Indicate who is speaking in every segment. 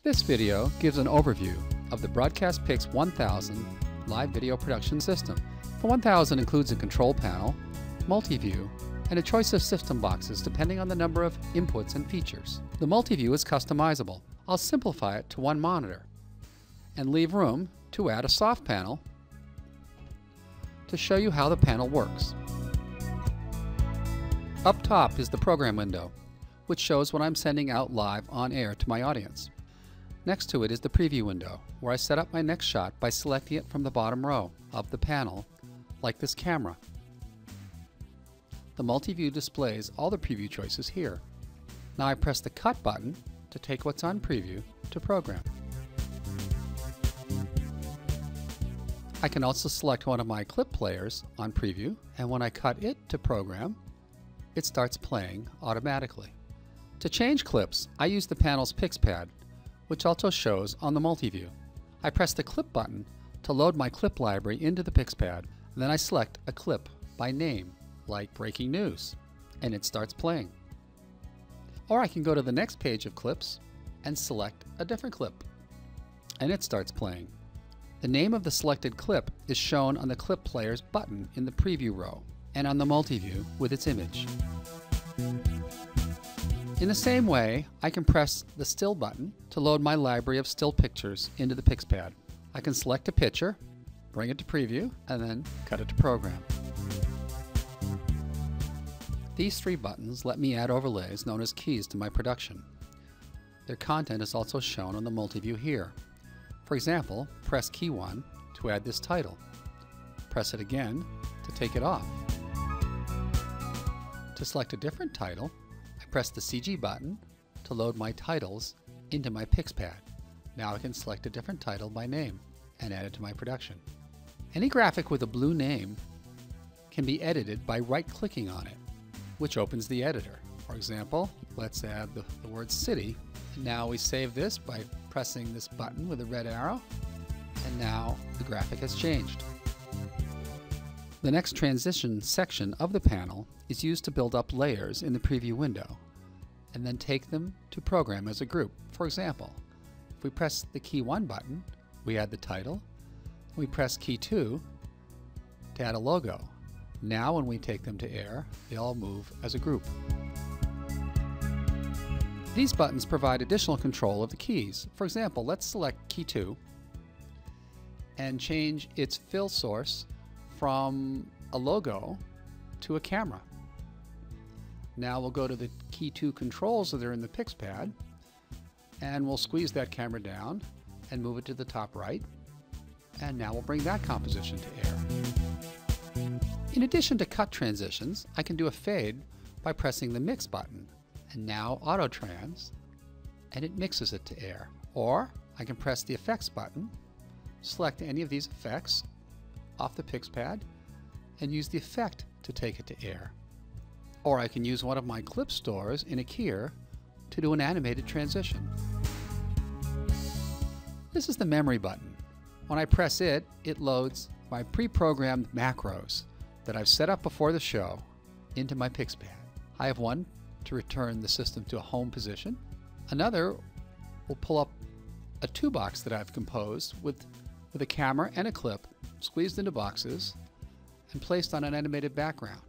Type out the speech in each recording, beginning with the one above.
Speaker 1: This video gives an overview of the Broadcast Pix 1000 live video production system. The 1000 includes a control panel, multi-view, and a choice of system boxes depending on the number of inputs and features. The multi-view is customizable. I'll simplify it to one monitor and leave room to add a soft panel to show you how the panel works. Up top is the program window, which shows what I'm sending out live on air to my audience. Next to it is the preview window, where I set up my next shot by selecting it from the bottom row of the panel, like this camera. The multi-view displays all the preview choices here. Now I press the Cut button to take what's on preview to program. I can also select one of my clip players on preview, and when I cut it to program, it starts playing automatically. To change clips, I use the panel's Pix pad, which also shows on the multi-view. I press the Clip button to load my clip library into the Pix pad, and then I select a clip by name, like Breaking News, and it starts playing. Or I can go to the next page of clips and select a different clip, and it starts playing. The name of the selected clip is shown on the clip player's button in the preview row and on the multi-view with its image. In the same way, I can press the Still button to load my library of still pictures into the Pix pad. I can select a picture, bring it to preview, and then cut it to program. These three buttons let me add overlays known as keys to my production. Their content is also shown on the multi-view here. For example, press key 1 to add this title. Press it again to take it off. To select a different title, I press the CG button to load my titles into my Pix pad. Now I can select a different title by name and add it to my production. Any graphic with a blue name can be edited by right-clicking on it, which opens the editor. For example, let's add the word city. Now we save this by pressing this button with a red arrow, and now the graphic has changed. The next transition section of the panel is used to build up layers in the preview window and then take them to program as a group. For example, if we press the key 1 button, we add the title. We press key 2 to add a logo. Now when we take them to air, they all move as a group. These buttons provide additional control of the keys. For example, let's select key 2 and change its fill source from a logo to a camera. Now we'll go to the key 2 controls that are in the Pix pad, and we'll squeeze that camera down and move it to the top right, and now we'll bring that composition to air. In addition to cut transitions, I can do a fade by pressing the Mix button, and now Auto Trans, and it mixes it to air. Or I can press the Effects button, select any of these effects off the Pix pad, and use the effect to take it to air. Or I can use one of my clip stores in a keyer to do an animated transition. This is the Memory button. When I press it, it loads my pre-programmed macros that I've set up before the show into my Pix pad. I have one to return the system to a home position. Another will pull up a 2-box that I've composed with a camera and a clip squeezed into boxes and placed on an animated background.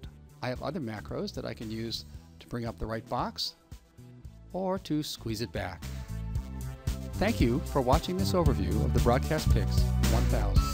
Speaker 1: I have other macros that I can use to bring up the right box or to squeeze it back. Thank you for watching this overview of the Broadcast Pix 1000.